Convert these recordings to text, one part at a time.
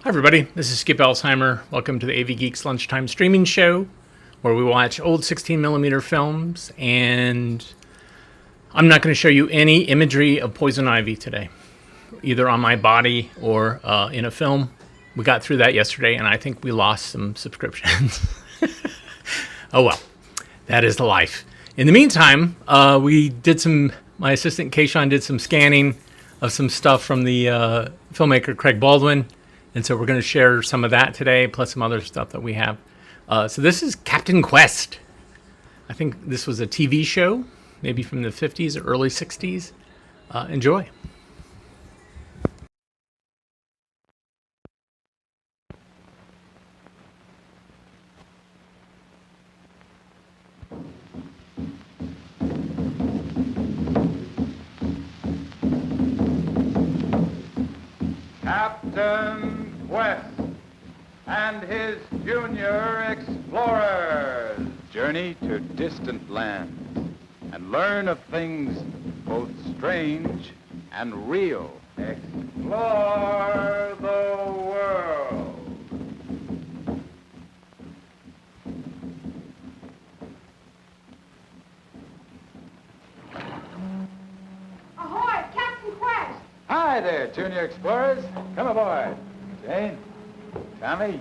Hi, everybody. This is Skip Alzheimer. Welcome to the AV Geeks Lunchtime Streaming Show, where we watch old 16mm films. And I'm not going to show you any imagery of poison ivy today, either on my body or in a film. We got through that yesterday, and I think we lost some subscriptions. Oh well, that is the life. In the meantime, my assistant Kayshawn did some scanning of some stuff from the filmmaker Craig Baldwin. And so we're going to share some of that today, plus some other stuff that we have. So this is Captain Quest. I think this was a TV show, maybe from the 50s or early 60s. Enjoy. Captain Quest and his junior explorers journey to distant lands and learn of things both strange and real. Explore the world. Ahoy, Captain Quest! Hi there, junior explorers. Come aboard. Jane, Tommy.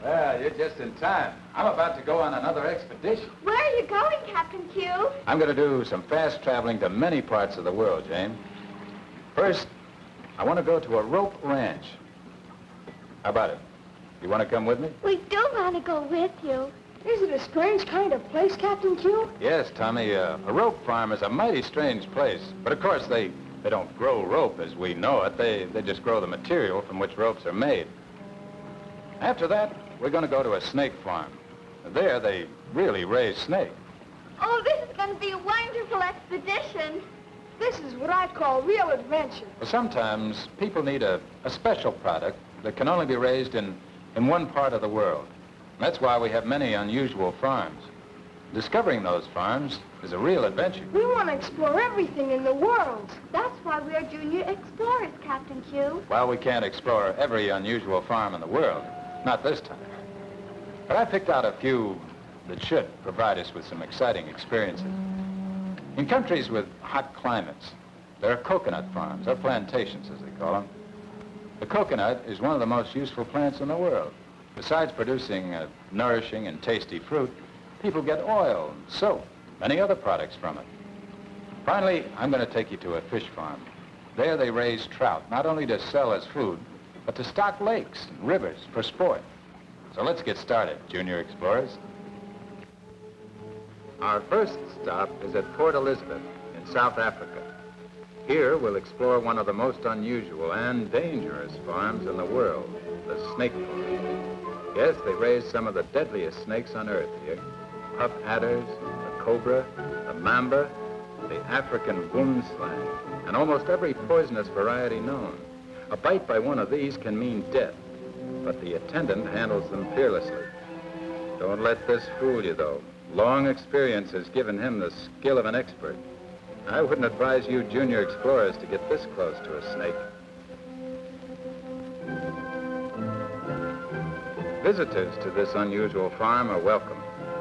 Well, you're just in time. I'm about to go on another expedition. Where are you going, Captain Q? I'm going to do some fast traveling to many parts of the world, Jane. First, I want to go to a rope ranch. How about it? You want to come with me? We do want to go with you. Is it a strange kind of place, Captain Q? Yes, Tommy. A rope farm is a mighty strange place. But of course, they don't grow rope as we know it. They just grow the material from which ropes are made. After that, we're going to go to a snake farm. There, they really raise snake. Oh, this is going to be a wonderful expedition. This is what I call real adventure. Well, sometimes people need a special product that can only be raised in one part of the world. That's why we have many unusual farms. Discovering those farms is a real adventure. We want to explore everything in the world. That's why we're junior explorers, Captain Q. Well, we can't explore every unusual farm in the world. Not this time. But I picked out a few that should provide us with some exciting experiences. In countries with hot climates, there are coconut farms, or plantations as they call them. The coconut is one of the most useful plants in the world. Besides producing nourishing and tasty fruit, people get oil and soap, many other products from it. Finally, I'm going to take you to a fish farm. There they raise trout, not only to sell as food, but to stock lakes and rivers for sport. So let's get started, junior explorers. Our first stop is at Port Elizabeth in South Africa. Here we'll explore one of the most unusual and dangerous farms in the world, the snake farm. Yes, they raise some of the deadliest snakes on earth here. Puff adders, the cobra, the mamba, the African boomslang, and almost every poisonous variety known. A bite by one of these can mean death, but the attendant handles them fearlessly. Don't let this fool you, though. Long experience has given him the skill of an expert. I wouldn't advise you junior explorers to get this close to a snake. Visitors to this unusual farm are welcome.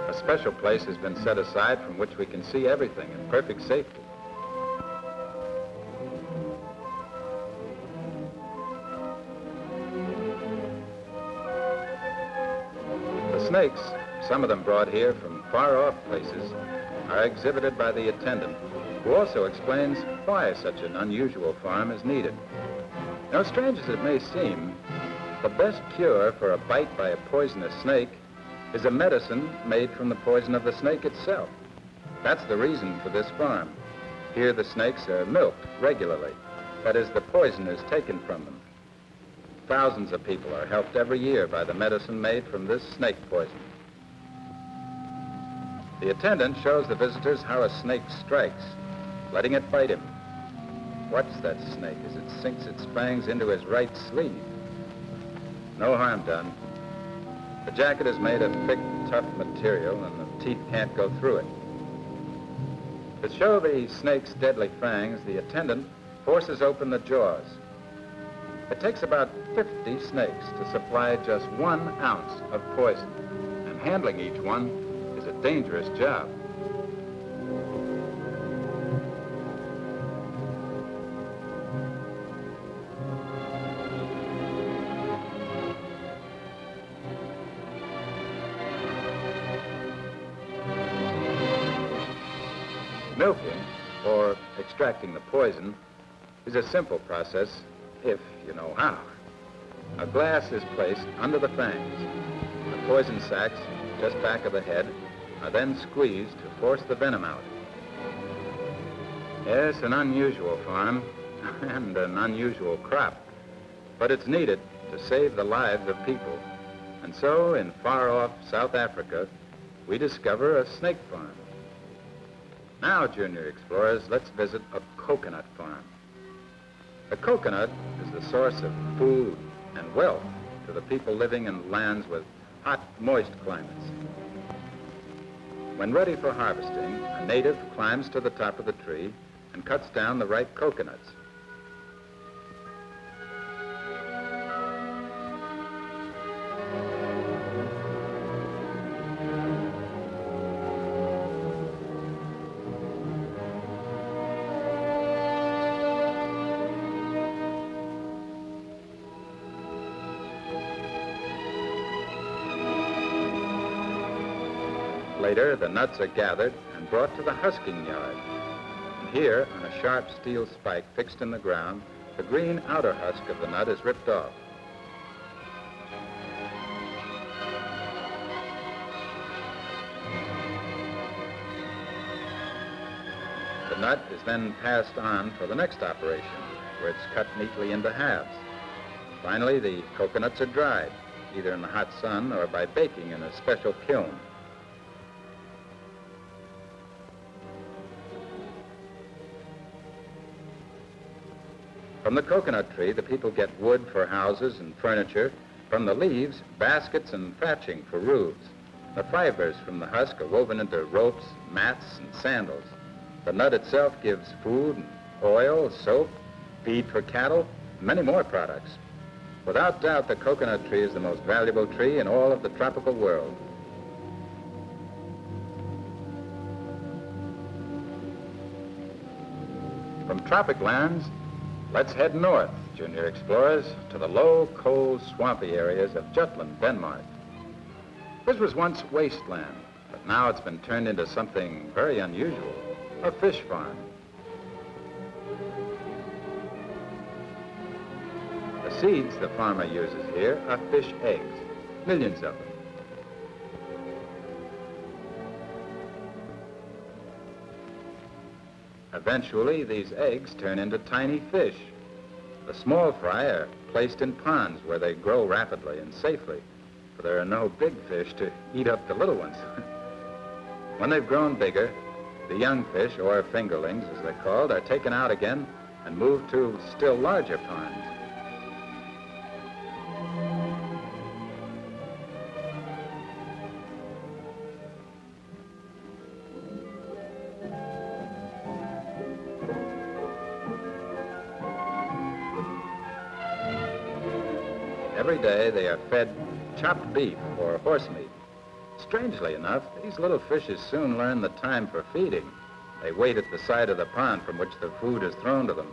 A special place has been set aside from which we can see everything in perfect safety. The snakes, some of them brought here from far-off places, are exhibited by the attendant, who also explains why such an unusual farm is needed. Now, strange as it may seem, the best cure for a bite by a poisonous snake is a medicine made from the poison of the snake itself. That's the reason for this farm. Here the snakes are milked regularly. That is, the poison is taken from them. Thousands of people are helped every year by the medicine made from this snake poison. The attendant shows the visitors how a snake strikes, letting it bite him. Watch that snake as it sinks its fangs into his right sleeve. No harm done. The jacket is made of thick, tough material, and the teeth can't go through it. To show the snake's deadly fangs, the attendant forces open the jaws. It takes about 50 snakes to supply just 1 ounce of poison, and handling each one is a dangerous job. Milking, or extracting the poison, is a simple process if you know how. A glass is placed under the fangs. The poison sacs, just back of the head, are then squeezed to force the venom out. Yes, an unusual farm and an unusual crop, but it's needed to save the lives of people. And so, in far-off South Africa, we discover a snake farm. Now, Junior Explorers, let's visit a coconut farm. The coconut is the source of food and wealth to the people living in lands with hot, moist climates. When ready for harvesting, a native climbs to the top of the tree and cuts down the ripe coconuts. Later, the nuts are gathered and brought to the husking yard. And here, on a sharp steel spike fixed in the ground, the green outer husk of the nut is ripped off. The nut is then passed on for the next operation, where it's cut neatly into halves. Finally, the coconuts are dried, either in the hot sun or by baking in a special kiln. From the coconut tree, the people get wood for houses and furniture. From the leaves, baskets and thatching for roofs. The fibers from the husk are woven into ropes, mats, and sandals. The nut itself gives food, and oil, soap, feed for cattle, and many more products. Without doubt, the coconut tree is the most valuable tree in all of the tropical world. From tropic lands, let's head north, Junior Explorers, to the low, cold, swampy areas of Jutland, Denmark. This was once wasteland, but now it's been turned into something very unusual, a fish farm. The seeds the farmer uses here are fish eggs, millions of them. Eventually, these eggs turn into tiny fish. The small fry are placed in ponds where they grow rapidly and safely, for there are no big fish to eat up the little ones. When they've grown bigger, the young fish, or fingerlings as they're called, are taken out again and moved to still larger ponds. Every day they are fed chopped beef or horse meat. Strangely enough, these little fishes soon learn the time for feeding. They wait at the side of the pond from which the food is thrown to them.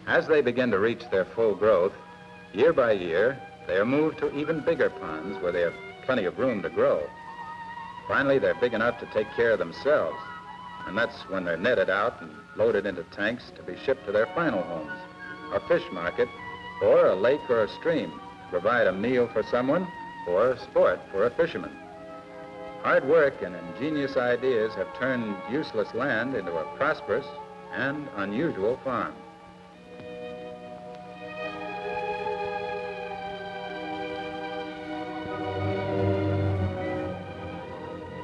As they begin to reach their full growth, year by year, they are moved to even bigger ponds where they have plenty of room to grow. Finally, they're big enough to take care of themselves, and that's when they're netted out and loaded into tanks to be shipped to their final homes, a fish market, or a lake or a stream, to provide a meal for someone or sport for a fisherman. Hard work and ingenious ideas have turned useless land into a prosperous and unusual farm.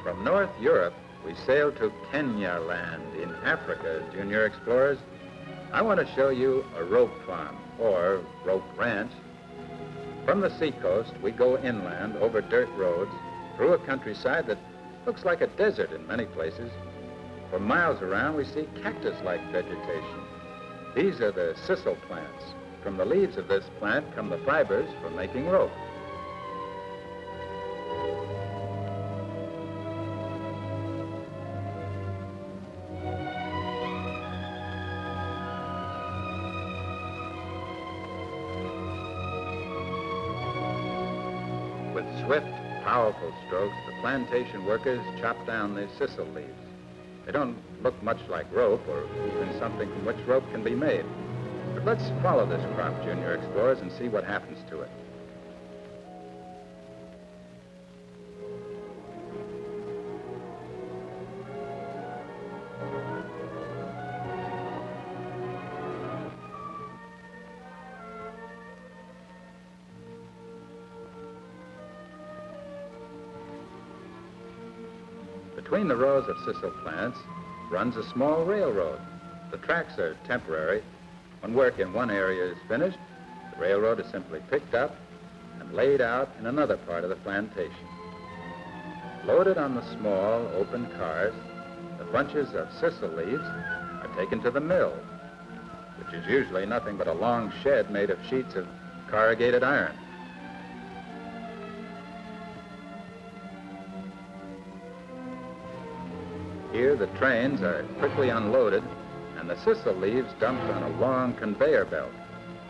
From North Europe, we sail to Kenya land in Africa, Junior Explorers. I want to show you a rope farm, or rope ranch. From the seacoast, we go inland over dirt roads through a countryside that looks like a desert in many places. For miles around, we see cactus-like vegetation. These are the sisal plants. From the leaves of this plant come the fibers for making rope. With swift, powerful strokes, the plantation workers chop down the sisal leaves. They don't look much like rope or even something from which rope can be made. But let's follow this crop, Junior Explorers, and see what happens to it. Between the rows of sisal plants runs a small railroad. The tracks are temporary. When work in one area is finished, the railroad is simply picked up and laid out in another part of the plantation. Loaded on the small, open cars, the bunches of sisal leaves are taken to the mill, which is usually nothing but a long shed made of sheets of corrugated iron. Here, the trains are quickly unloaded and the sisal leaves dumped on a long conveyor belt.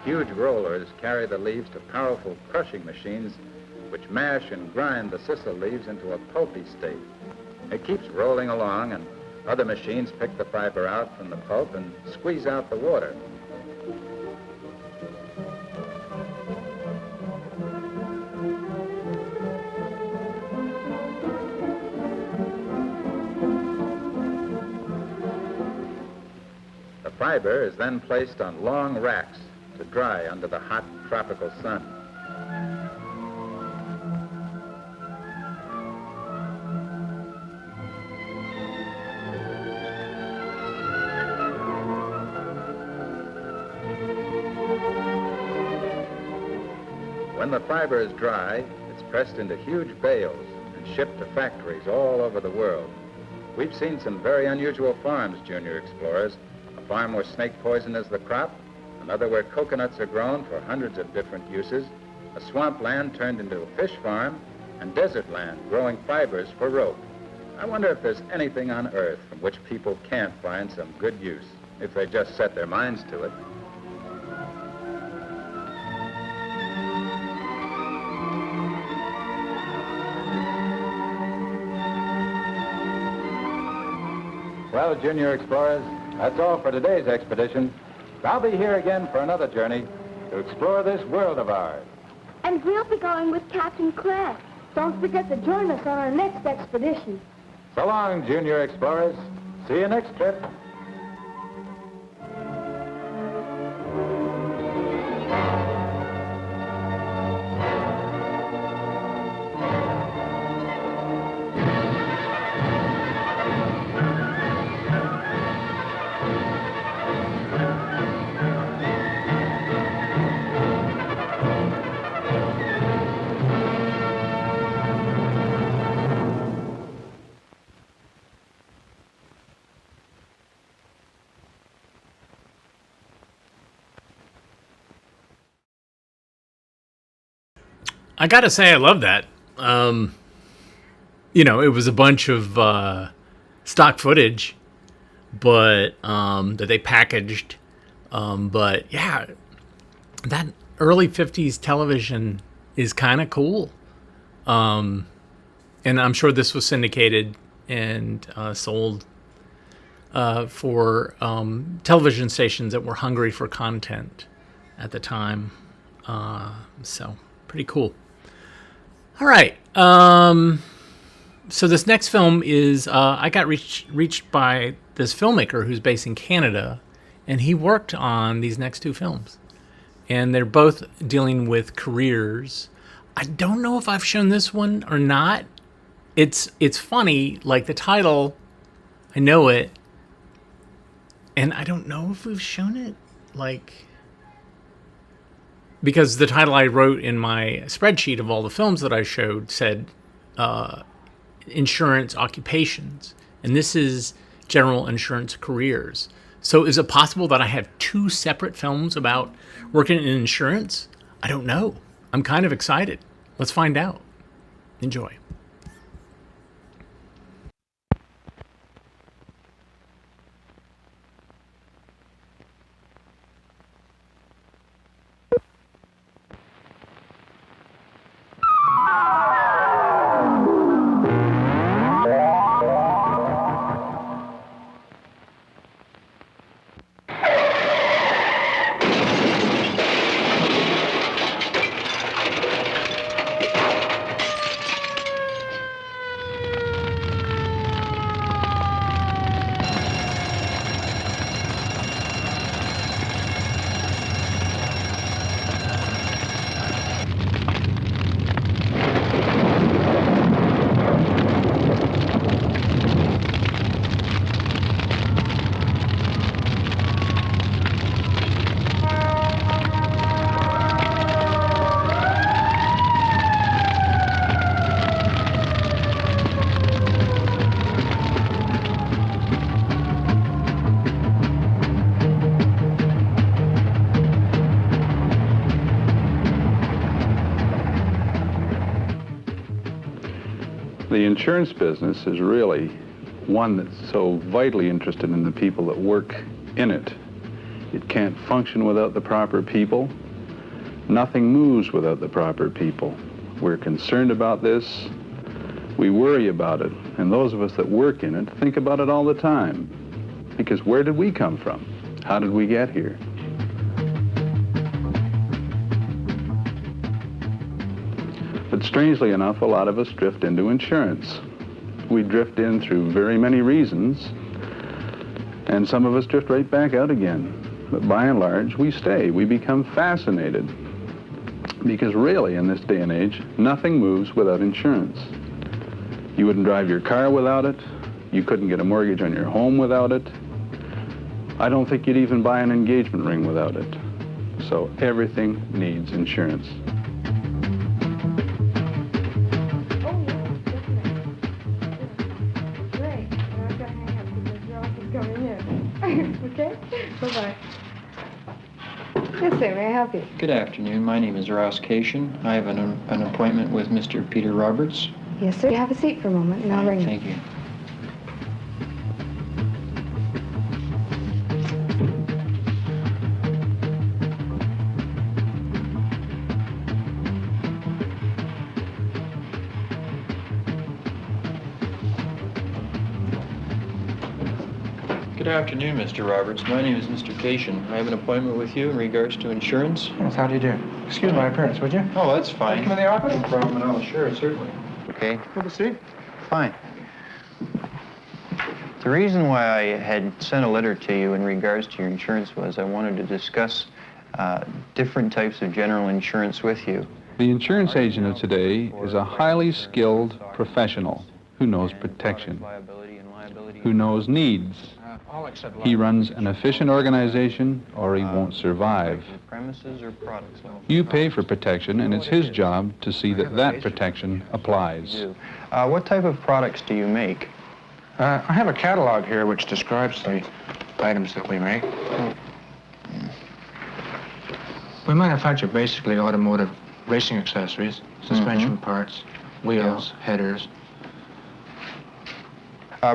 Huge rollers carry the leaves to powerful crushing machines which mash and grind the sisal leaves into a pulpy state. It keeps rolling along, and other machines pick the fiber out from the pulp and squeeze out the water. The fiber is then placed on long racks to dry under the hot tropical sun. When the fiber is dry, it's pressed into huge bales and shipped to factories all over the world. We've seen some very unusual farms, Junior Explorers. A farm where snake poison is the crop, another where coconuts are grown for hundreds of different uses, a swampland turned into a fish farm, and desert land growing fibers for rope. I wonder if there's anything on Earth from which people can't find some good use, if they just set their minds to it. Well, Junior Explorers, that's all for today's expedition. I'll be here again for another journey to explore this world of ours. And we'll be going with Captain Clare. Don't forget to join us on our next expedition. So long, Junior Explorers. See you next trip. I gotta say, I love that. You know, it was a bunch of stock footage, but that they packaged. But yeah, that early 50s television is kind of cool. And I'm sure this was syndicated and sold for television stations that were hungry for content at the time. So pretty cool. All right. So this next film is I got reached by this filmmaker who's based in Canada, and he worked on these next two films. And they're both dealing with careers. I don't know if I've shown this one or not. It's funny, like the title, I know it. And I don't know if we've shown it, like, because the title I wrote in my spreadsheet of all the films that I showed said insurance occupations, and this is general insurance careers. So is it possible that I have two separate films about working in insurance? I don't know. I'm kind of excited. Let's find out. Enjoy. The insurance business is really one that's so vitally interested in the people that work in it. It can't function without the proper people. Nothing moves without the proper people. We're concerned about this. We worry about it. And those of us that work in it think about it all the time. Because where did we come from? How did we get here? But strangely enough, a lot of us drift into insurance. We drift in through very many reasons, and some of us drift right back out again. But by and large, we stay. We become fascinated. Because really, in this day and age, nothing moves without insurance. You wouldn't drive your car without it. You couldn't get a mortgage on your home without it. I don't think you'd even buy an engagement ring without it. So everything needs insurance. Okay? Bye-bye. Yes, sir. May I help you? Good afternoon. My name is Ross Cation. I have an appointment with Mr. Peter Roberts. Yes, sir. Have a seat for a moment, and I'll ring him. Thank you. Good afternoon, Mr. Roberts. My name is Mr. Cation. I have an appointment with you in regards to insurance. Yes, how do you do? Excuse my appearance, would you? Oh, that's fine. Come in the office? No problem at all. Sure, certainly. Okay, Have a seat. fine. The reason why I had sent a letter to you in regards to your insurance was I wanted to discuss different types of general insurance with you. The insurance agent of today is a highly skilled professional who knows protection, who knows needs. I'll accept He runs an efficient organization or he won't survive. Premises or products? You pay for protection, and it's his job to see that that protection applies. What type of products do you make? I have a catalog here which describes the items that we make. We manufacture basically automotive racing accessories, suspension parts, wheels, headers.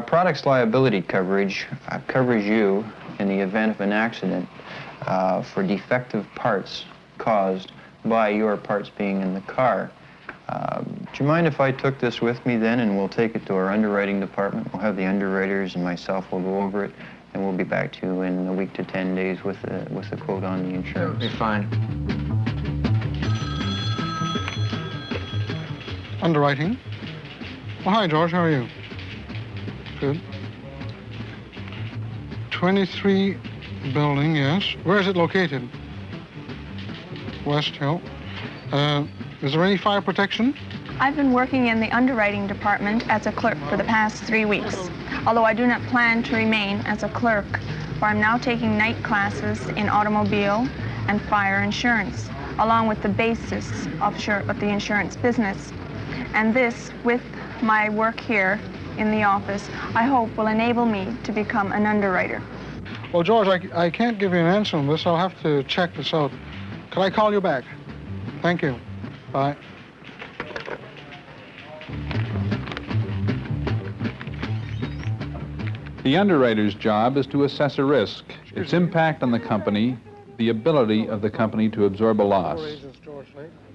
Products liability coverage covers you in the event of an accident for defective parts caused by your parts being in the car. Do you mind if I took this with me then, and we'll take it to our underwriting department? We'll have the underwriters and myself will go over it, and we'll be back to you in a week to 10 days with the quote on the insurance. That would be fine. Underwriting. Well, hi, George. How are you? Good. 23 building, yes. Where is it located? West Hill. Is there any fire protection? I've been working in the underwriting department as a clerk for the past 3 weeks. Although I do not plan to remain as a clerk for I'm now taking night classes in automobile and fire insurance, along with the basis of the insurance business. And this, with my work here in the office, I hope will enable me to become an underwriter. Well, George, I can't give you an answer on this. I'll have to check this out. Could I call you back? Thank you. Bye. The underwriter's job is to assess a risk, its impact on the company, the ability of the company to absorb a loss.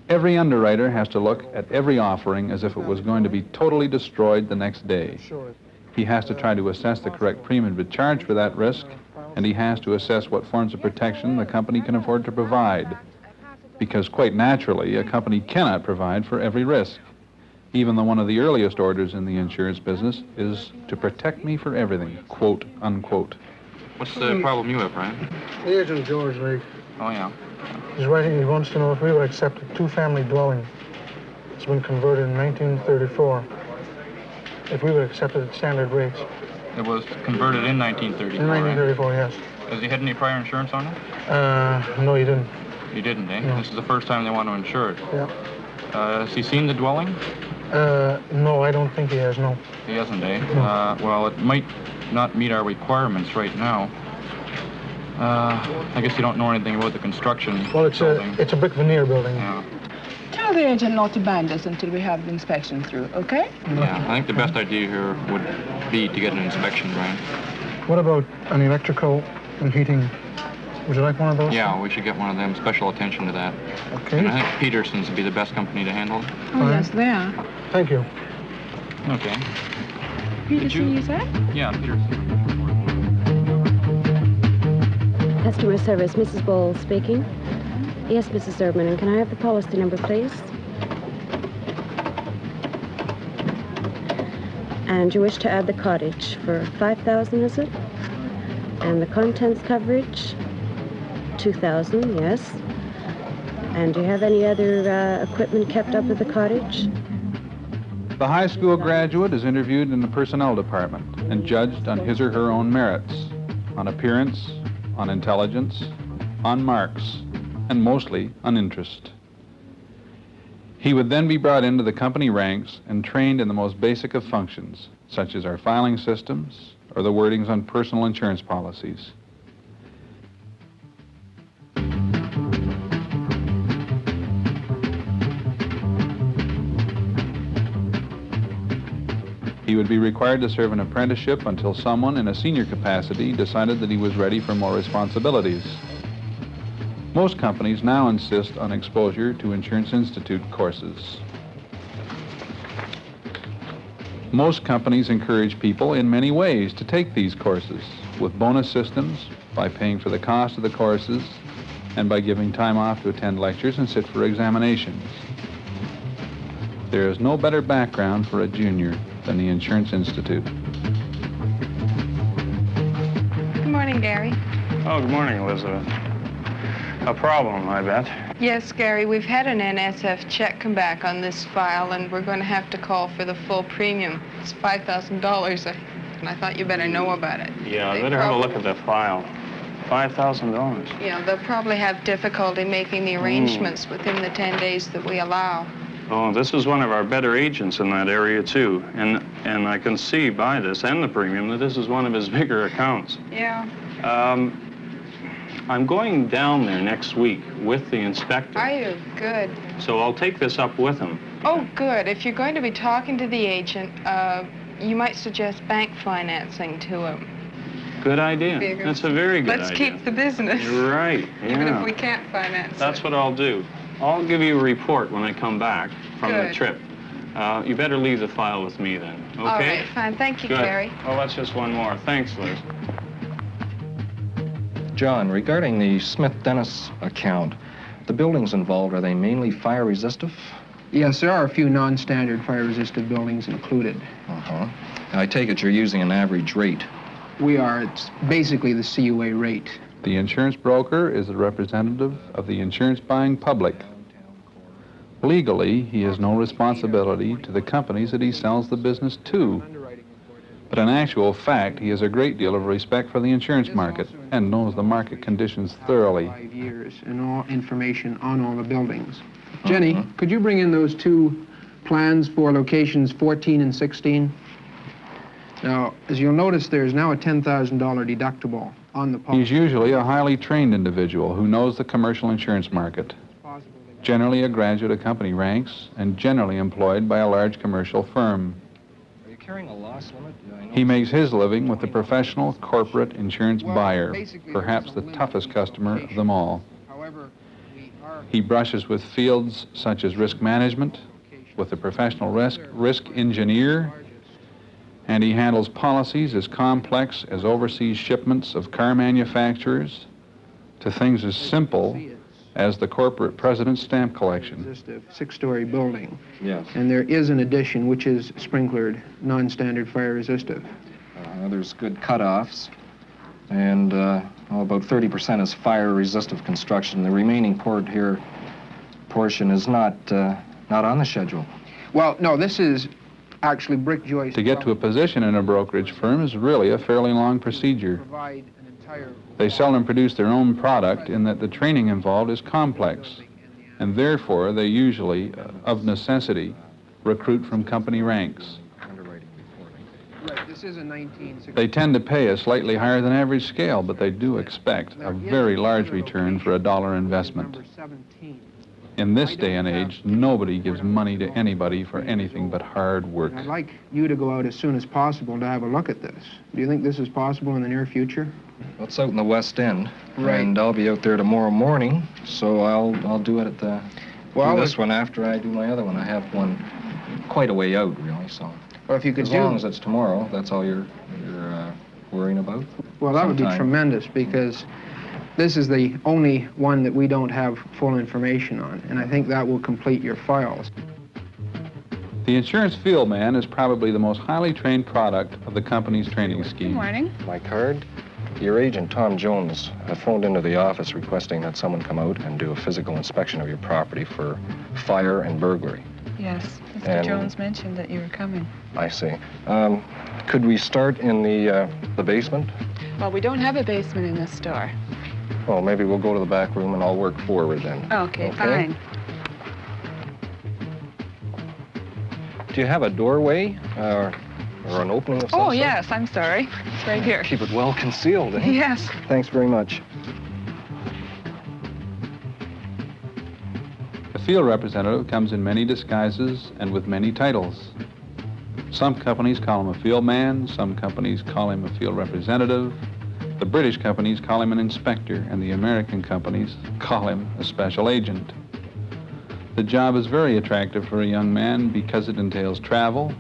Every underwriter has to look at every offering as if it was going to be totally destroyed the next day. He has to try to assess the correct premium to charge for that risk, and he has to assess what forms of protection the company can afford to provide. Because quite naturally, a company cannot provide for every risk. Even though one of the earliest orders in the insurance business is to protect me for everything, quote, unquote. What's the problem you have, Brian? The agent, George Lake. Oh, yeah. He's writing, he wants to know if we would accept a two-family dwelling. It's been converted in 1934. If we would accept it at standard rates. It was converted in 1934, In 1934, right? yes. Has he had any prior insurance on it? No, he didn't. He didn't, eh? No. This is the first time they want to insure it. Yeah. Has he seen the dwelling? No, I don't think he has, no. He hasn't, eh? No. Well, it might not meet our requirements right now. I guess you don't know anything about the construction Well, it's building. a brick veneer building. Yeah. Tell the agent not to bind us until we have the inspection through, okay? Yeah, I think the best idea here would be to get an inspection, Brian. What about an electrical and heating? Would you like one of those? Yeah, we should get one of them. Special attention to that. Okay. And I think Peterson's would be the best company to handle it. Oh, yes, they are. Thank you. Okay. Peterson, you said? Yeah, Peterson. Customer service, Mrs. Bowles speaking. Yes, Mrs. Erdman, and can I have the policy number, please? And you wish to add the cottage for $5,000, is it? And the contents coverage, $2,000, yes. And do you have any other equipment kept up at the cottage? The high school graduate is interviewed in the personnel department and judged on his or her own merits, on appearance, on intelligence, on marks, and mostly on interest. He would then be brought into the company ranks and trained in the most basic of functions, such as our filing systems or the wordings on personal insurance policies. He would be required to serve an apprenticeship until someone in a senior capacity decided that he was ready for more responsibilities. Most companies now insist on exposure to Insurance Institute courses. Most companies encourage people in many ways to take these courses, with bonus systems, by paying for the cost of the courses, and by giving time off to attend lectures and sit for examinations. There is no better background for a junior than the Insurance Institute. Good morning, Gary. Oh, good morning, Elizabeth. A problem, I bet. Yes, Gary, we've had an NSF check come back on this file, and we're going to have to call for the full premium. It's $5,000, and I thought you better know about it. Yeah, I better have a look at that file. $5,000. Yeah, they'll probably have difficulty making the arrangements within the 10 days that we allow. Oh, this is one of our better agents in that area, too. And I can see by this and the premium that this is one of his bigger accounts. Yeah. I'm going down there next week with the inspector. Are you? Good. So I'll take this up with him. Oh, good. If you're going to be talking to the agent, you might suggest bank financing to him. Good idea. That's a very good idea. Let's keep the business. You're right, yeah. Even if we can't finance That's it. what I'll do. I'll give you a report when I come back from the Good. trip. You better leave the file with me then, okay? All right, fine. Thank you, Good. Gary. Oh, that's just one more. Thanks, Liz. John, regarding the Smith-Dennis account, the buildings involved, are they mainly fire resistive? Yes, there are a few non-standard fire-resistant buildings included. Uh-huh. I take it you're using an average rate. We are. It's basically the CUA rate. The insurance broker is the representative of the insurance buying public. Legally, he has no responsibility to the companies that he sells the business to. But in actual fact, he has a great deal of respect for the insurance market and knows the market conditions thoroughly. 5 years and all information on all the buildings. Jenny, could you bring in those two plans for locations 14 and 16? Now, as you'll notice, there's now a $10,000 deductible on the policy. He's usually a highly trained individual who knows the commercial insurance market, generally a graduate of company ranks and generally employed by a large commercial firm. Are you carrying a loss limit? He makes his living with the professional corporate insurance buyer, perhaps the toughest customer of them all. He brushes with fields such as risk management, with the professional risk engineer, and he handles policies as complex as overseas shipments of car manufacturers to things as simple as the corporate president's stamp collection. Just a 6-story building. Yes. And there is an addition which is sprinklered, non-standard fire resistive. There's good cutoffs, and about 30% is fire resistive construction. The remaining portion is not on the schedule. Well, no, this is actually brick joist. To get to a position in a brokerage firm is really a fairly long procedure. They seldom produce their own product in that the training involved is complex, and therefore they usually, of necessity, recruit from company ranks. Right, this is a 1960. They tend to pay a slightly higher than average scale, but they do expect a very large return for a dollar investment. In this day and age, nobody gives money to anybody for anything but hard work. I'd like you to go out as soon as possible to have a look at this. Do you think this is possible in the near future? Well, it's out in the West End, Right. and I'll be out there tomorrow morning, so I'll do it at the... Well, do this one after I do my other one. I have one quite a way out, really, so... Well, if you could as long as it's tomorrow, that's all you're worrying about? Well, that would be Sometime. tremendous, because this is the only one that we don't have full information on, and I think that will complete your files. The insurance field man is probably the most highly trained product of the company's training scheme. Good morning. My card? Your agent, Tom Jones, phoned into the office requesting that someone come out and do a physical inspection of your property for fire and burglary. Yes, Mr. And- Jones mentioned that you were coming. I see. Could we start in the basement? Well, we don't have a basement in this store. Well, maybe we'll go to the back room and I'll work forward then. Okay, fine. Do you have a doorway or an opening of some Oh, sort? yes, I'm sorry. It's right here. Keep it well concealed, eh? Yes. Thanks very much. The field representative comes in many disguises and with many titles. Some companies call him a field man, some companies call him a field representative. The British companies call him an inspector, and the American companies call him a special agent. The job is very attractive for a young man because it entails travel,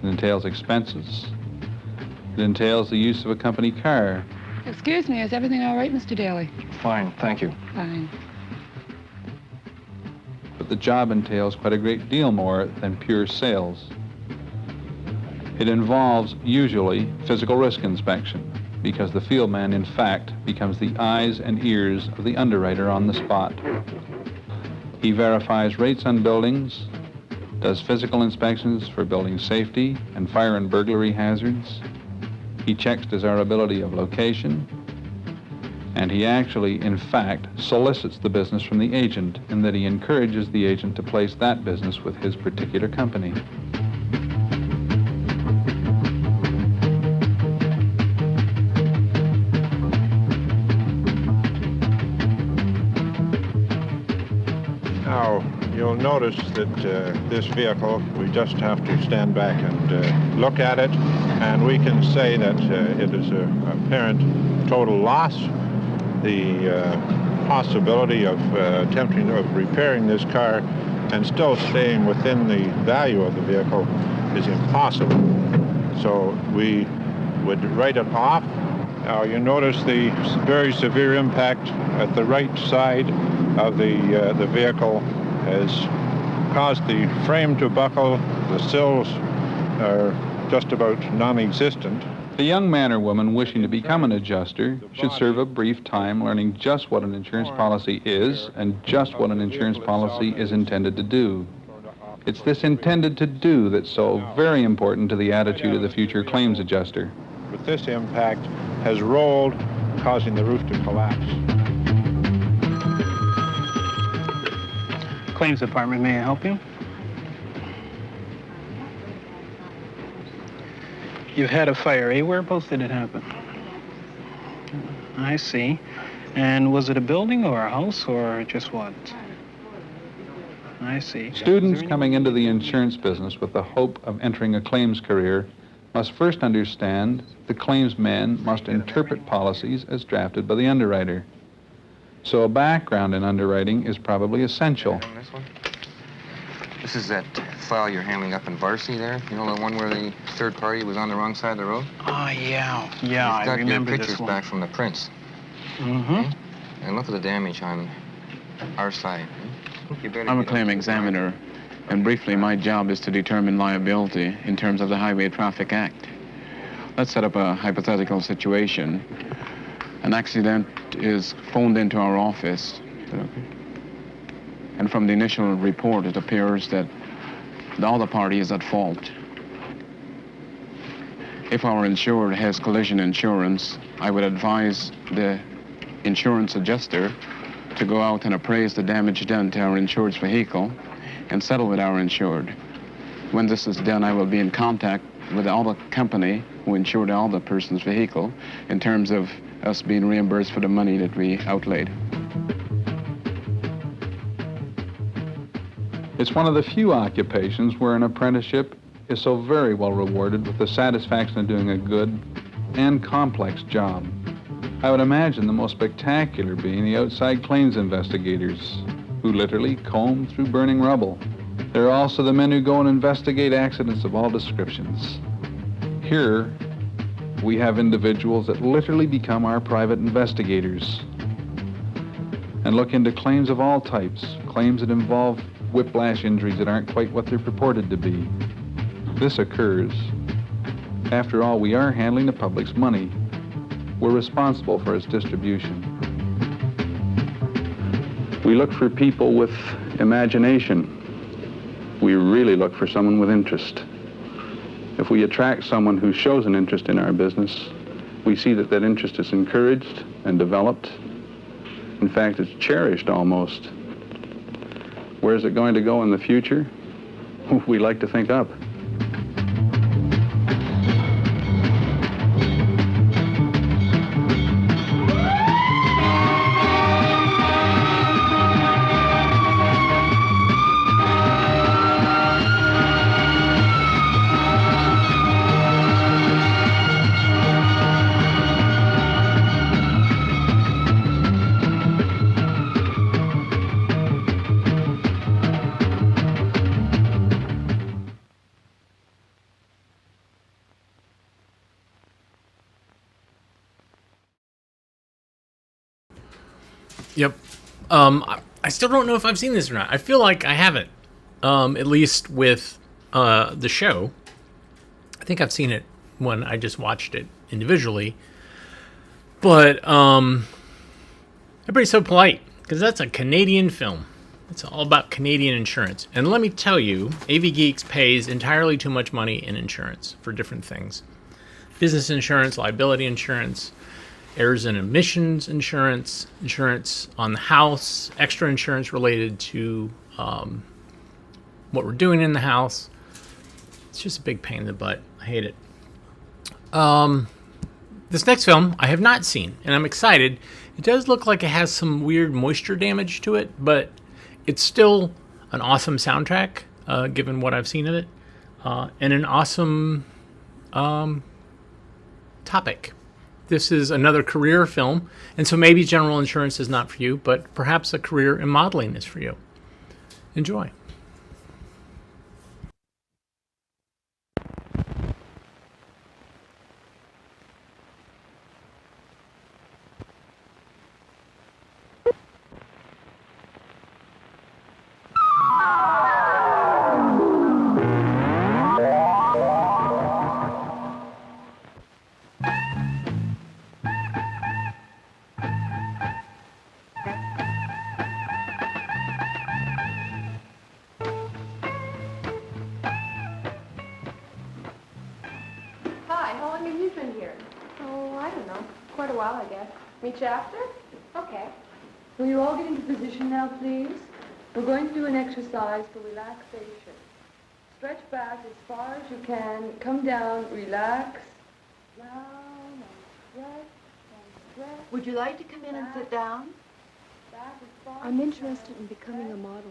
it entails expenses, it entails the use of a company car. Excuse me, is everything all right, Mr. Daly? Fine, thank you. Fine. But the job entails quite a great deal more than pure sales. It involves, usually, physical risk inspection, because the field man, in fact, becomes the eyes and ears of the underwriter on the spot. He verifies rates on buildings, does physical inspections for building safety and fire and burglary hazards. He checks desirability of location, and he actually, in fact, solicits the business from the agent in that he encourages the agent to place that business with his particular company. Now, you'll notice that this vehicle, we just have to stand back and look at it, and we can say that it is a apparent total loss. The possibility of attempting of repairing this car and still staying within the value of the vehicle is impossible. So we would write it off. Now you notice the very severe impact at the right side of the vehicle has caused the frame to buckle. The sills are just about non-existent. The young man or woman wishing to become an adjuster should serve a brief time learning just what an insurance policy is and just what an insurance policy is intended to do. It's this intended to do that's so very important to the attitude of the future claims adjuster. With this impact, has rolled, causing the roof to collapse. Claims department, may I help you? You've had a fire, eh? Where both did it happen? I see. And was it a building or a house or just what? I see. Students coming into the insurance business with the hope of entering a claims career must first understand the claims man must interpret policies as drafted by the underwriter. So a background in underwriting is probably essential. This is that file you're handling up in Varsity there. You know, the one where the third party was on the wrong side of the road? Oh, yeah. Yeah, I remember your this pictures one. back from the prints. Mm-hmm. And look at the damage on our side. I'm a claim examiner, and briefly, my job is to determine liability in terms of the Highway Traffic Act. Let's set up a hypothetical situation. An accident is phoned into our office, and from the initial report, it appears that the other party is at fault. If our insured has collision insurance, I would advise the insurance adjuster to go out and appraise the damage done to our insured's vehicle and settle with our insured. When this is done, I will be in contact with the other company who insured the other person's vehicle in terms of us being reimbursed for the money that we outlaid. It's one of the few occupations where an apprenticeship is so very well rewarded with the satisfaction of doing a good and complex job. I would imagine the most spectacular being the outside claims investigators, who literally comb through burning rubble. There are also the men who go and investigate accidents of all descriptions. Here, we have individuals that literally become our private investigators and look into claims of all types, claims that involve whiplash injuries that aren't quite what they're purported to be. This occurs. After all, we are handling the public's money. We're responsible for its distribution. We look for people with imagination. We really look for someone with interest. If we attract someone who shows an interest in our business, we see that that interest is encouraged and developed. In fact, it's cherished almost. Where is it going to go in the future? We like to think up. Yep. I still don't know if I've seen this or not. I feel like I haven't. At least with the show. I think I've seen it when I just watched it individually. But everybody's so polite because that's a Canadian film. It's all about Canadian insurance. And let me tell you, AV Geeks pays entirely too much money in insurance for different things. Business insurance, liability insurance, errors and omissions insurance, insurance on the house, extra insurance related to what we're doing in the house. It's just a big pain in the butt. I hate it. This next film I have not seen, and I'm excited. It does look like it has some weird moisture damage to it, but it's still an awesome soundtrack, given what I've seen of it, and an awesome topic. This is another career film, and so maybe general insurance is not for you, but perhaps a career in modeling is for you. Enjoy. while, I guess. Meet you after? Okay. Will you all get into position now, please? We're going to do an exercise for relaxation. Stretch back as far as you can. Come down, relax. Down and stretch and stretch. Would you like to come in and sit down? Back as far I'm interested in becoming a model.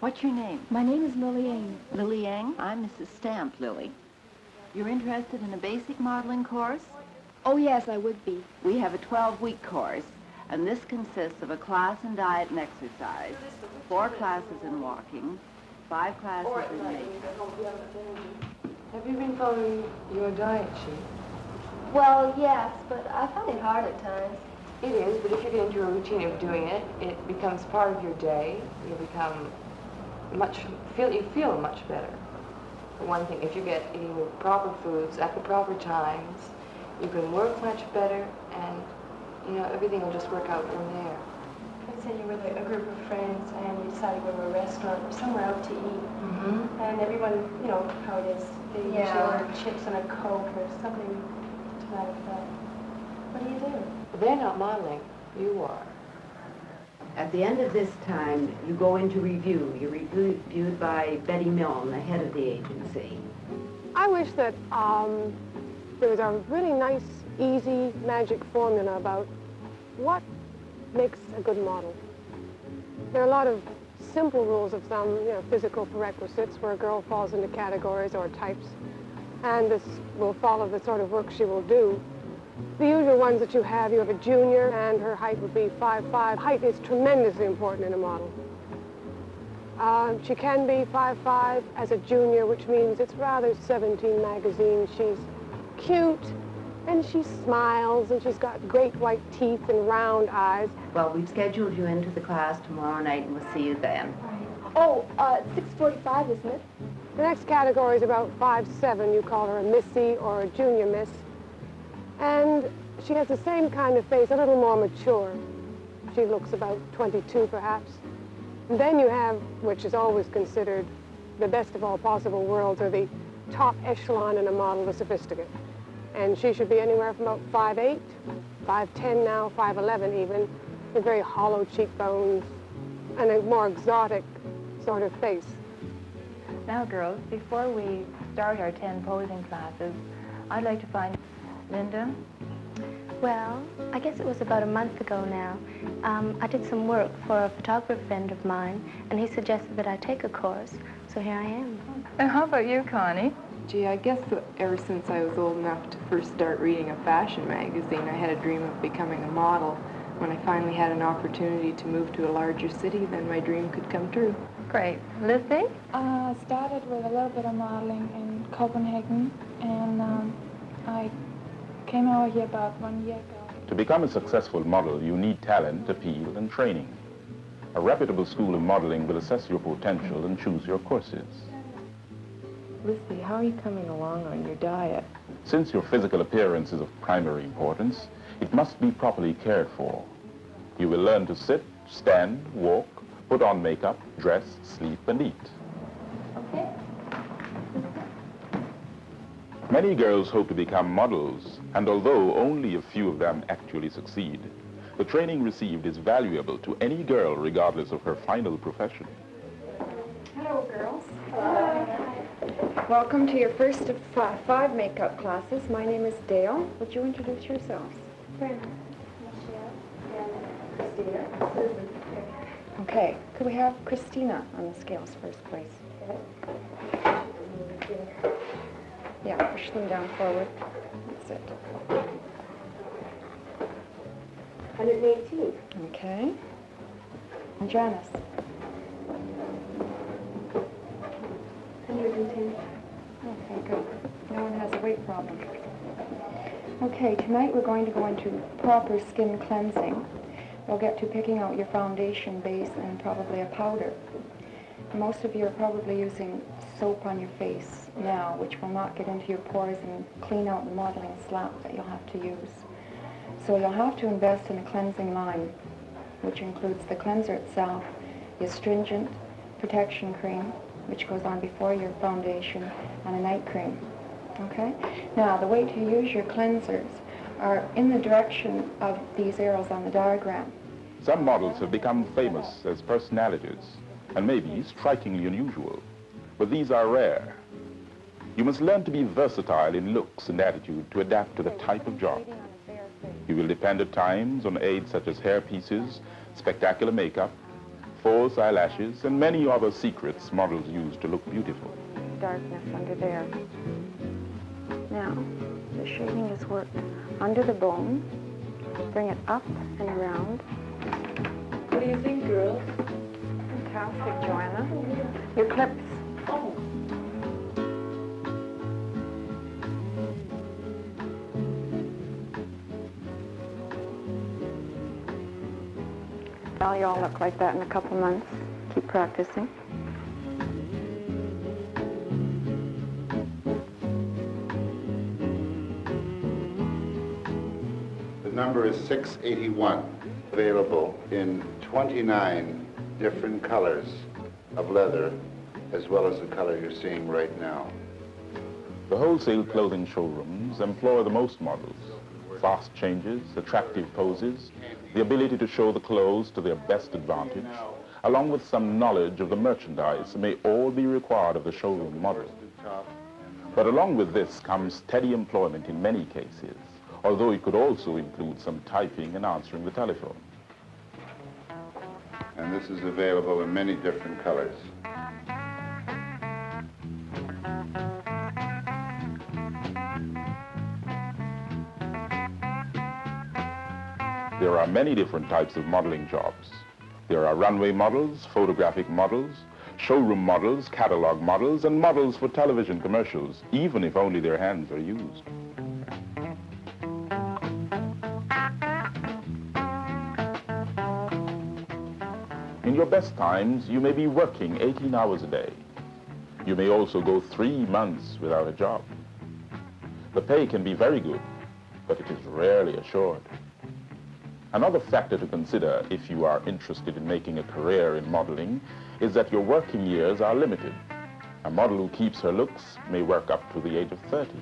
What's your name? My name is Lily Yang. Lily Yang? I'm Mrs. Stamp, Lily. You're interested in a basic modeling course? Oh, yes, I would be. We have a 12-week course, and this consists of a class in diet and exercise, 4 classes in walking, 5 classes in makeup. Have you been following your diet sheet? Well, yes, but I find it hard at times. It is, but if you get into a routine of doing it, it becomes part of your day. You become you feel much better. For one thing, if you get eating the proper foods at the proper times, you can work much better, and everything will just work out from there. Let's say you're with a group of friends and you decide to go to a restaurant or somewhere out to eat, and everyone, you know how it is. They usually order chips and a Coke or something to that effect. What do you do? They're not modeling. You are. At the end of this time, you go into review. You're reviewed by Betty Milne, the head of the agency. I wish that there was a really nice, easy, magic formula about what makes a good model. There are a lot of simple rules of thumb, physical prerequisites where a girl falls into categories or types, and this will follow the sort of work she will do. The usual ones that you have a junior, and her height would be 5'5". Height is tremendously important in a model. She can be 5'5" as a junior, which means it's rather 17 magazine. She's cute, and she smiles, and she's got great white teeth and round eyes. Well, we've scheduled you into the class tomorrow night, and we'll see you then. Oh, 6:45, isn't it? The next category is about 5'7". You call her a missy or a junior miss. And she has the same kind of face, a little more mature. She looks about 22, perhaps. And then you have, which is always considered the best of all possible worlds, or the top echelon in a model, the sophisticate. And she should be anywhere from about 5'8", 5'10" now, 5'11" even, with very hollow cheekbones and a more exotic sort of face. Now, girls, before we start our 10 posing classes, I'd like to find Linda. Well, I guess it was about a month ago now. I did some work for a photographer friend of mine, and he suggested that I take a course, so here I am. And how about you, Connie? Gee, I guess that ever since I was old enough to first start reading a fashion magazine, I had a dream of becoming a model. When I finally had an opportunity to move to a larger city, then my dream could come true. Great. Lizzie? Started with a little bit of modeling in Copenhagen, and I came over here about 1 year ago. To become a successful model, you need talent, appeal, and training. A reputable school of modeling will assess your potential and choose your courses. Lizzie, how are you coming along on your diet? Since your physical appearance is of primary importance, it must be properly cared for. You will learn to sit, stand, walk, put on makeup, dress, sleep, and eat. Okay. Many girls hope to become models, and although only a few of them actually succeed, the training received is valuable to any girl regardless of her final profession. Hello, girls. Welcome to your first of 5 makeup classes. My name is Dale. Would you introduce yourselves? Brenda, Michelle, and Christina, Susan. Okay. Could we have Christina on the scales first, please? Yeah, push them down forward. That's it. 118. Okay. And Janice? 110. Okay, good. No one has a weight problem. Okay, tonight we're going to go into proper skin cleansing. We'll get to picking out your foundation base and probably a powder. Most of you are probably using soap on your face now, which will not get into your pores and clean out the modeling slap that you'll have to use. So you'll have to invest in a cleansing line, which includes the cleanser itself, the astringent protection cream, which goes on before your foundation, and a night cream. Okay? Now, the way to use your cleansers are in the direction of these arrows on the diagram. Some models have become famous as personalities and maybe strikingly unusual, but these are rare. You must learn to be versatile in looks and attitude to adapt to the type of job. You will depend at times on aids such as hair pieces, spectacular makeup, false eyelashes, and many other secrets models use to look beautiful. Darkness under there. Now, the shading is worked under the bone. Bring it up and around. What do you think, girls? Fantastic, Joanna. Your clips. Oh. Well, you all look like that in a couple months. Keep practicing. The number is 681, available in 29 different colors of leather, as well as the color you're seeing right now. The wholesale clothing showrooms employ the most models. Fast changes, attractive poses, the ability to show the clothes to their best advantage, along with some knowledge of the merchandise, may all be required of the showroom model. But along with this comes steady employment in many cases, although it could also include some typing and answering the telephone. And this is available in many different colors. There are many different types of modeling jobs. There are runway models, photographic models, showroom models, catalog models, and models for television commercials, even if only their hands are used. In your best times, you may be working 18 hours a day. You may also go 3 months without a job. The pay can be very good, but it is rarely assured. Another factor to consider if you are interested in making a career in modeling is that your working years are limited. A model who keeps her looks may work up to the age of 30.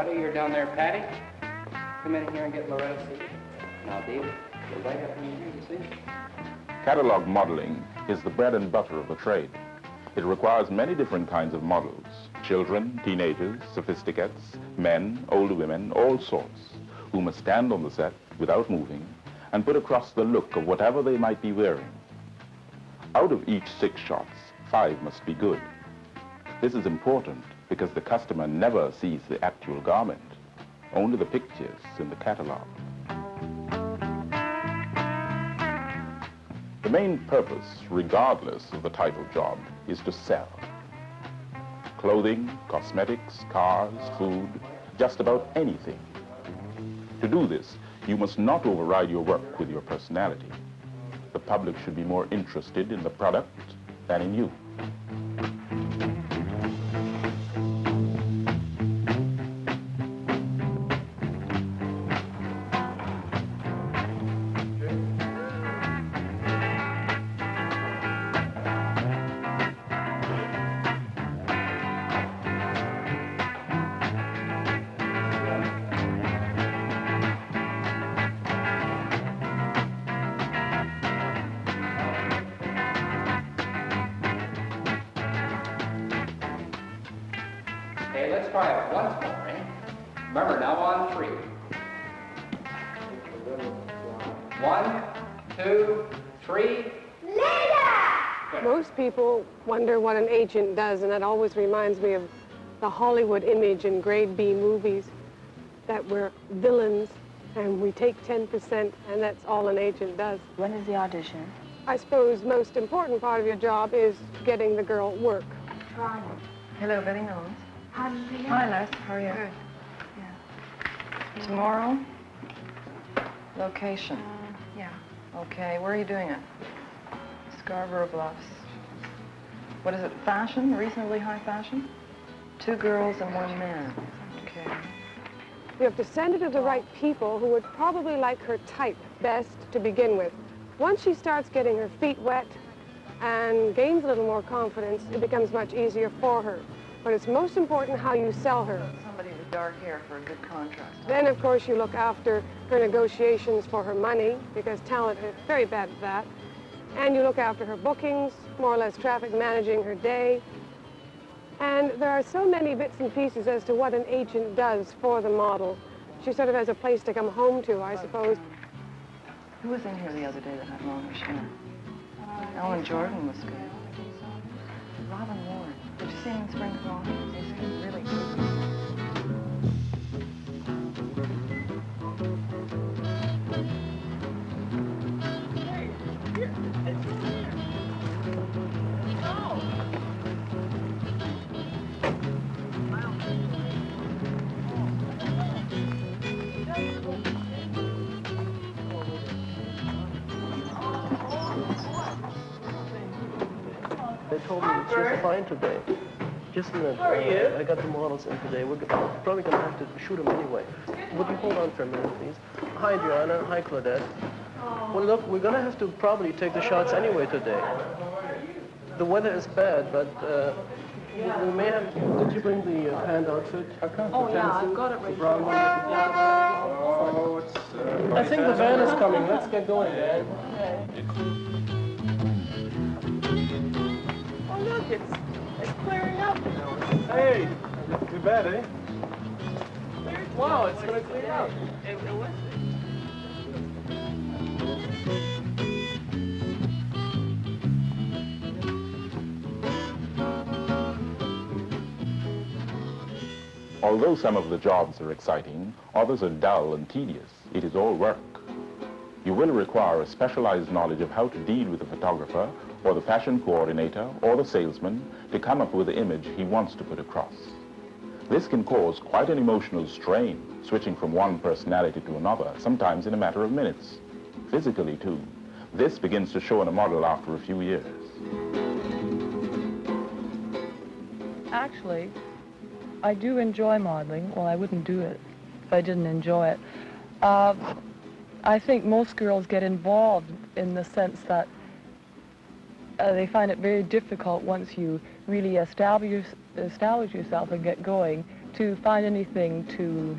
Loretta, you're down there, Patty. Come in here and get Loretta seated. Now, David, you're right up in here, you see? Catalog modeling is the bread and butter of the trade. It requires many different kinds of models. Children, teenagers, sophisticates, men, older women, all sorts, who must stand on the set without moving and put across the look of whatever they might be wearing. Out of each 6 shots, 5 must be good. This is important because the customer never sees the actual garment, only the pictures in the catalog. The main purpose, regardless of the type of job, is to sell. Clothing, cosmetics, cars, food, just about anything. To do this, you must not override your work with your personality. The public should be more interested in the product than in you. Okay, let's try it once more, eh? Remember, now on 3. 1, 2, 3. Later! Most people wonder what an agent does, and that always reminds me of the Hollywood image in grade B movies, that we're villains and we take 10% and that's all an agent does. When is the audition? I suppose most important part of your job is getting the girl work. Hello, Betty Knowles. How do you Hi, Les. How are you? Good. Yeah. Tomorrow? Location? Yeah. Okay, where are you doing it? Scarborough Bluffs. What is it, fashion? Reasonably high fashion? 2 girls and 1 man. Okay. You have to send her to the right people who would probably like her type best to begin with. Once she starts getting her feet wet and gains a little more confidence, it becomes much easier for her. But it's most important how you sell her. Somebody with dark hair for a good contrast. Then, of course, you look after her negotiations for her money, because talent is very bad at that. And you look after her bookings, more or less traffic managing her day. And there are so many bits and pieces as to what an agent does for the model. She sort of has a place to come home to, I suppose. Who was in here the other day that had longish hair? Ellen Jordan was good. Robin Ward. Did you see him in Spring Fall? He's really good. They told me it's just fine today. Just in that, I got the models in today. We're probably going to have to shoot them anyway. Would you hold on for a minute, please? Hi, Joanna. Hi, Claudette. Well, look, we're going to have to probably take the shots anyway today. The weather is bad, but we may have... Did you bring the hand outfit? Oh, yeah, I've got it right here. Oh, it's... I think the van is coming. Let's get going, man. Oh, look, it's clearing up. Hey, not too bad, eh? Wow, it's going to clear up. Although some of the jobs are exciting, others are dull and tedious. It is all work. You will require a specialized knowledge of how to deal with the photographer or the fashion coordinator or the salesman to come up with the image he wants to put across. This can cause quite an emotional strain, switching from one personality to another, sometimes in a matter of minutes. Physically, too. This begins to show in a model after a few years. Actually, I do enjoy modeling. Well, I wouldn't do it if I didn't enjoy it. I think most girls get involved in the sense that they find it very difficult once you really establish yourself and get going to find anything to,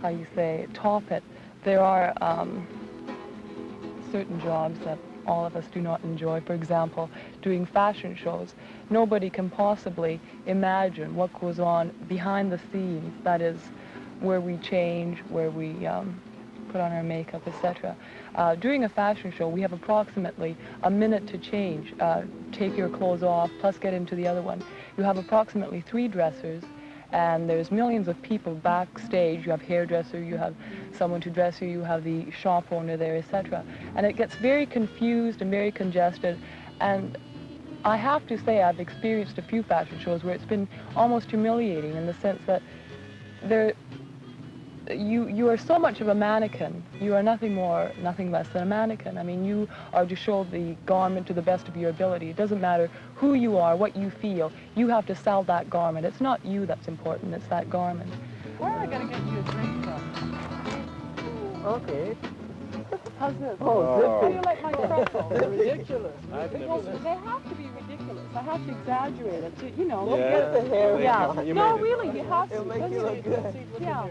how you say, top it. There are certain jobs that all of us do not enjoy. For example, doing fashion shows. Nobody can possibly imagine what goes on behind the scenes. That is, where we change, where we put on our makeup, etc. During a fashion show, we have approximately a minute to change. Take your clothes off, plus get into the other one. You have approximately 3 dressers, and there's millions of people backstage. You have hairdresser, you have someone to dress you, you have the shop owner there, etc. And it gets very confused and very congested. And I have to say I've experienced a few fashion shows where it's been almost humiliating in the sense that you are so much of a mannequin. You are nothing more, nothing less than a mannequin. I mean, you are to show the garment to the best of your ability. It doesn't matter who you are, what you feel. You have to sell that garment. It's not you that's important, it's that garment. Where am I going to get you a drink from? Okay. How's this? Oh, How do you like my pretzel? They're ridiculous. They have to be ridiculous. I have to exaggerate it to, you know. Look at the hair. Yeah. You No, made it. really, you have to. It'll make you look good. Yeah.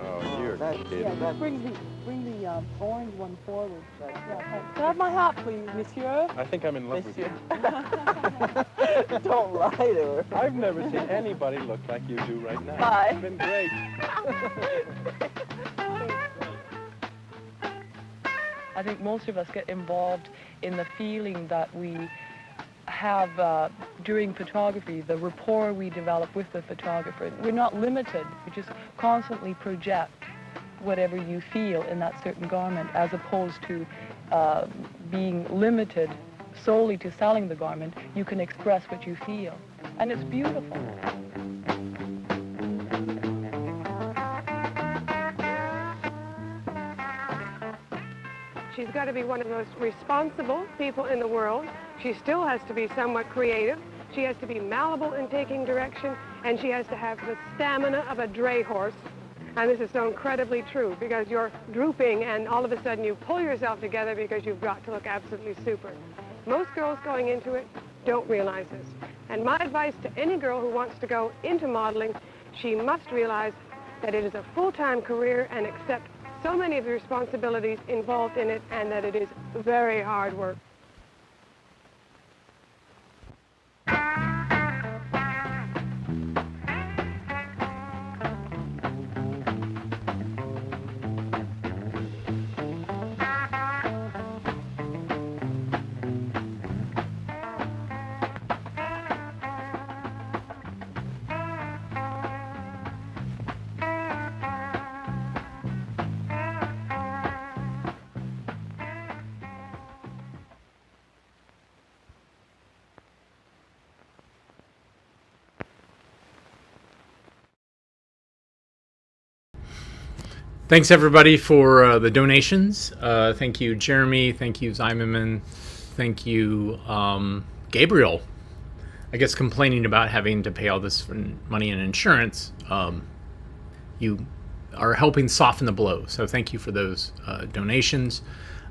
Oh, you're kidding. Yeah, just bring the orange one forward. Yeah, thanks. Can I have my hat, please, monsieur? I think I'm in love with you. Don't lie to her. I've never seen anybody look like you do right now. Bye. It's been great. I think most of us get involved in the feeling that we have during photography, the rapport we develop with the photographer. We're not limited. We just constantly project whatever you feel in that certain garment, as opposed to being limited solely to selling the garment. You can express what you feel, and it's beautiful. She's got to be one of the most responsible people in the world. She still has to be somewhat creative. She has to be malleable in taking direction, and she has to have the stamina of a dray horse. And this is so incredibly true, because you're drooping and all of a sudden you pull yourself together because you've got to look absolutely super. Most girls going into it don't realize this. And my advice to any girl who wants to go into modeling, she must realize that it is a full-time career and accept so many of the responsibilities involved in it, and that it is very hard work. Thanks everybody for the donations. Thank you, Jeremy. Thank you, Zimmerman. Thank you, Gabriel. I guess complaining about having to pay all this money in insurance. You are helping soften the blow. So thank you for those donations.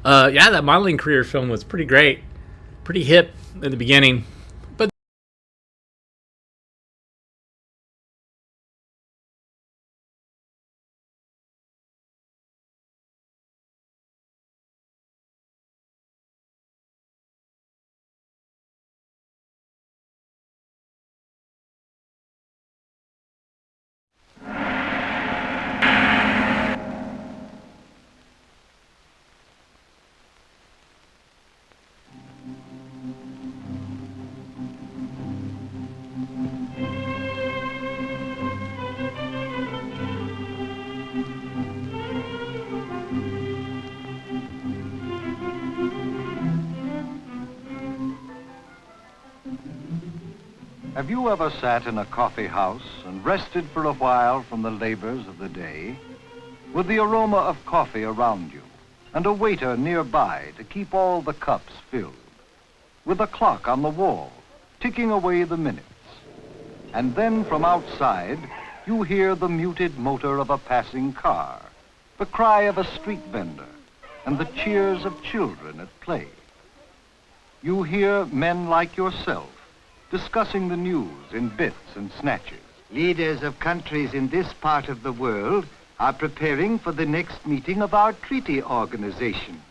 Yeah, that modeling career film was pretty great. Pretty hip in the beginning. Have you ever sat in a coffee house and rested for a while from the labors of the day, with the aroma of coffee around you and a waiter nearby to keep all the cups filled, with a clock on the wall ticking away the minutes? And then from outside, you hear the muted motor of a passing car, the cry of a street vendor, and the cheers of children at play. You hear men like yourself discussing the news in bits and snatches. Leaders of countries in this part of the world are preparing for the next meeting of our treaty organization.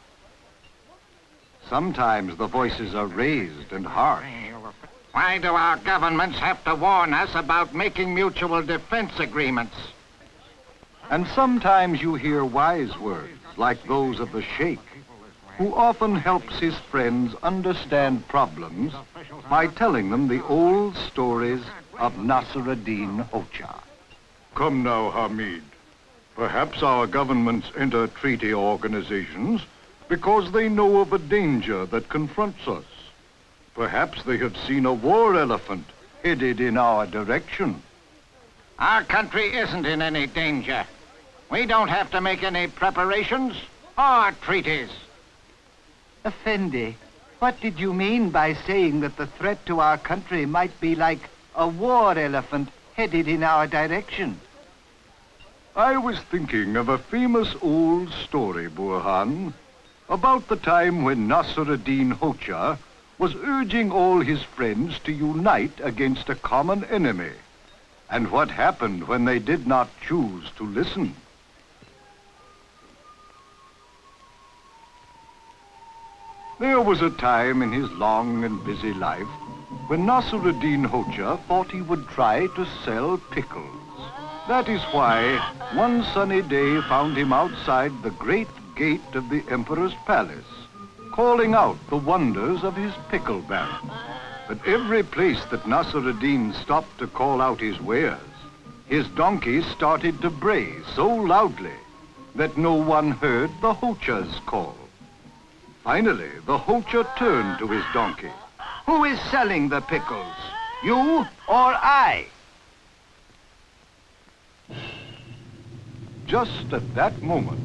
Sometimes the voices are raised and harsh. Why do our governments have to warn us about making mutual defense agreements? And sometimes you hear wise words like those of the Sheikh, who often helps his friends understand problems by telling them the old stories of Nasr ad-Din Hoxha. Come now, Hamid. Perhaps our governments enter treaty organizations because they know of a danger that confronts us. Perhaps they have seen a war elephant headed in our direction. Our country isn't in any danger. We don't have to make any preparations or treaties. Effendi, what did you mean by saying that the threat to our country might be like a war elephant headed in our direction? I was thinking of a famous old story, Burhan, about the time when Nasr ad-Din Hoxha was urging all his friends to unite against a common enemy, and what happened when they did not choose to listen. There was a time in his long and busy life when Nasr ad-Din Hoxha thought he would try to sell pickles. That is why one sunny day found him outside the great gate of the emperor's palace, calling out the wonders of his pickle barrel. At every place that Nasr-ad-Din stopped to call out his wares, his donkey started to bray so loudly that no one heard the Hocha's call. Finally, the Hocha turned to his donkey. Who is selling the pickles? You or I? Just at that moment,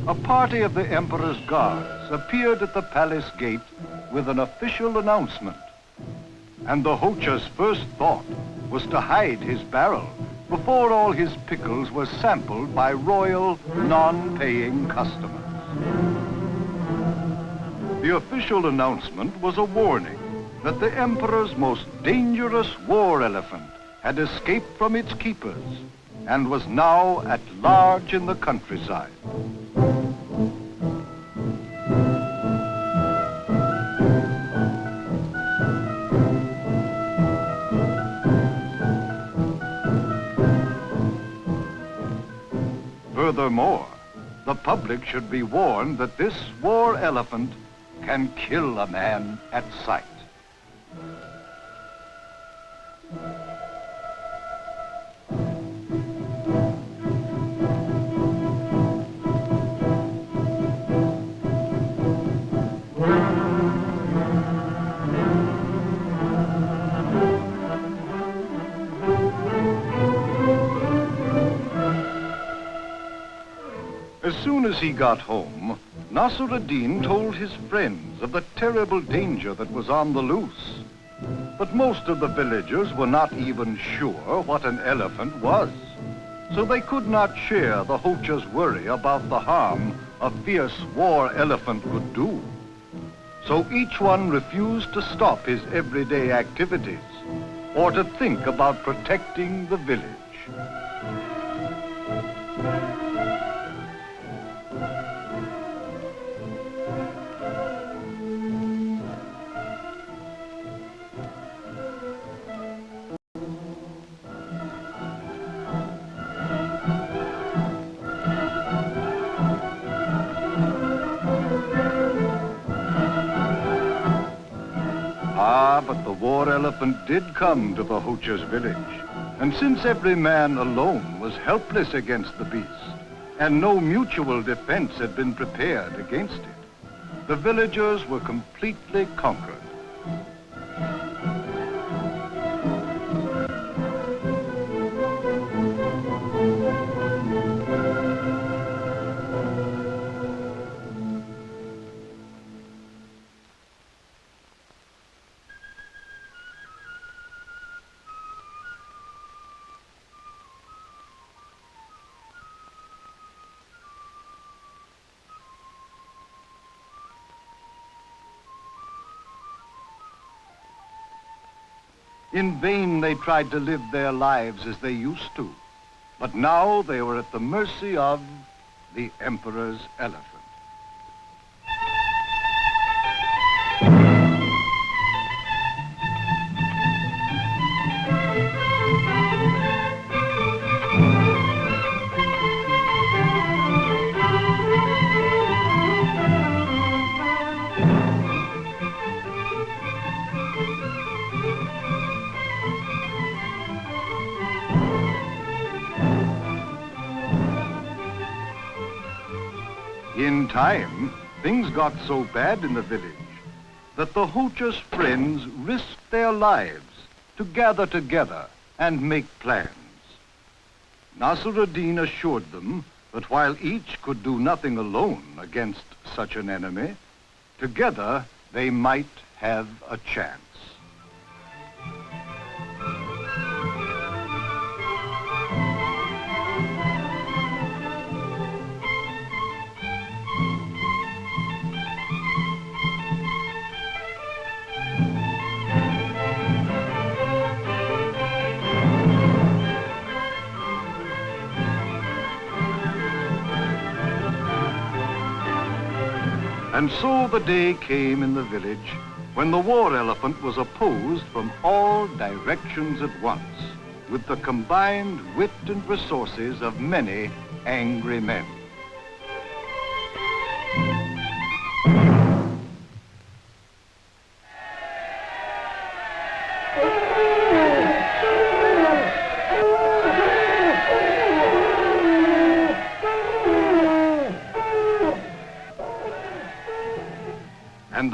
a party of the emperor's guards appeared at the palace gate with an official announcement. And the Hocha's first thought was to hide his barrel before all his pickles were sampled by royal, non-paying customers. The official announcement was a warning that the emperor's most dangerous war elephant had escaped from its keepers and was now at large in the countryside. Furthermore, the public should be warned that this war elephant can kill a man at sight. As soon as he got home, Nasr-ad-Din told his friends of the terrible danger that was on the loose. But most of the villagers were not even sure what an elephant was, so they could not share the Hocha's worry about the harm a fierce war elephant could do. So each one refused to stop his everyday activities or to think about protecting the village. But the war elephant did come to the Hocha's village. And since every man alone was helpless against the beast, and no mutual defense had been prepared against it, the villagers were completely conquered. In vain they tried to live their lives as they used to, but now they were at the mercy of the emperor's elephant. In time, things got so bad in the village that the Hocha's friends risked their lives to gather together and make plans. Nasr-ad-Din assured them that while each could do nothing alone against such an enemy, together they might have a chance. And so the day came in the village when the war elephant was opposed from all directions at once, with the combined wit and resources of many angry men.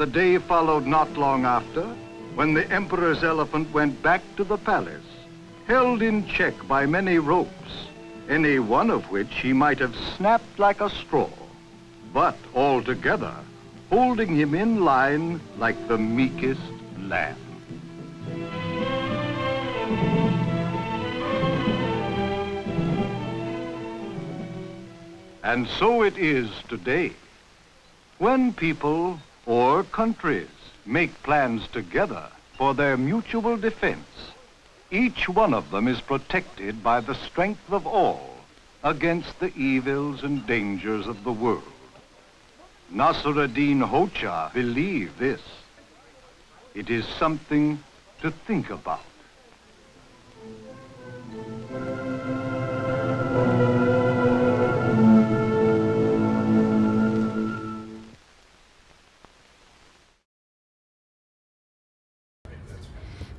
the day followed not long after, when the emperor's elephant went back to the palace, held in check by many ropes, any one of which he might have snapped like a straw, but altogether holding him in line like the meekest lamb. And so it is today. When people or countries make plans together for their mutual defense, each one of them is protected by the strength of all against the evils and dangers of the world. Nasruddin Hoxha believed this. It is something to think about.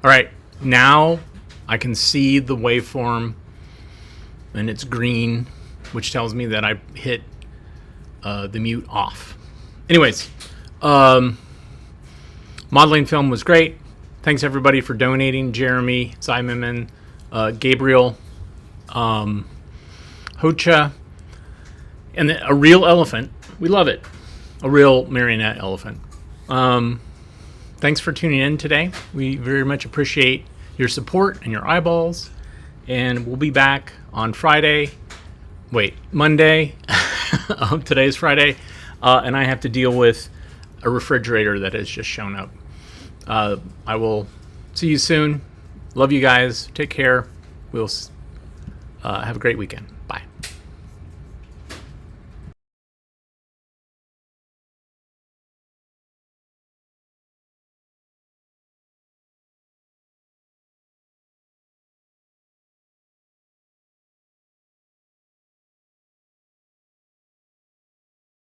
All right, now I can see the waveform and it's green, which tells me that I hit the mute off. Anyways, modeling film was great. Thanks everybody for donating. Jeremy, Simon, Gabriel, Hoxha, and a real elephant. We love it. A real marionette elephant. Thanks for tuning in today. We very much appreciate your support and your eyeballs. And we'll be back on Monday. Today's Friday. And I have to deal with a refrigerator that has just shown up. I will see you soon. Love you guys. Take care. We'll have a great weekend. Bye.